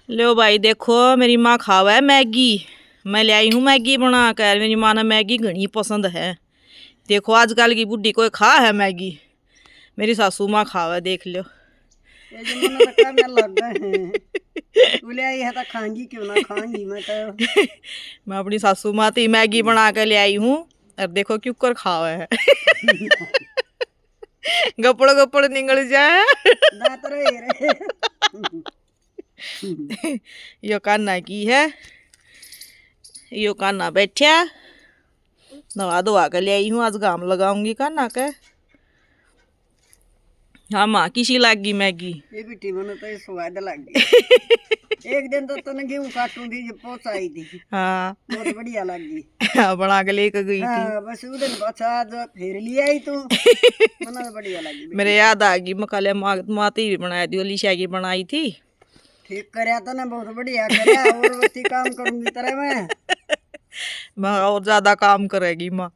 लो भाई देखो मेरी माँ खावा है मैगी। मैं ले आई हूँ मैगी बना कर। मेरी माँ ने मैगी घनी पसंद है। देखो आजकल की बुढ़ी कोई खा है मैगी। मेरी सासू माँ खावा है, देख लो। ये जो मन रखा मैं लग गए हैं तू ले आई है तो खाएंगी क्यों ना खाएंगी मैं तो। मैं अपनी सासू माँ थी मैगी बना कर ले आई हूँ और देखो क्यों कर खावा है। गपड़ गपड़ निकल जाए। दांत रे यो कान्ना की है। यो कान्ना बैठा नवा धोवा कर ले आई हूँ। आज गाम लगाऊंगी कान्ना के। हाँ माँ किसी लागी मैगी। ये बेटी मन तो स्वाद लग गई। एक दिन तो तने गेहूं काटूं थी जब पोच आई थी। हाँ बहुत बढ़िया लगी। हाँ, बना के लेकर गई थी। हाँ बस उस दिन बचा जो फिर ले आई तू मना तो बढ़िया लगी बेटी। मेरे याद आ गई मकाले माती भी बनाई थी लिशा की बनाई थी। ठीक करया तो ना बहुत बढ़िया करया और वही काम करूंगी तरह मैं। और ज्यादा काम करेगी माँ।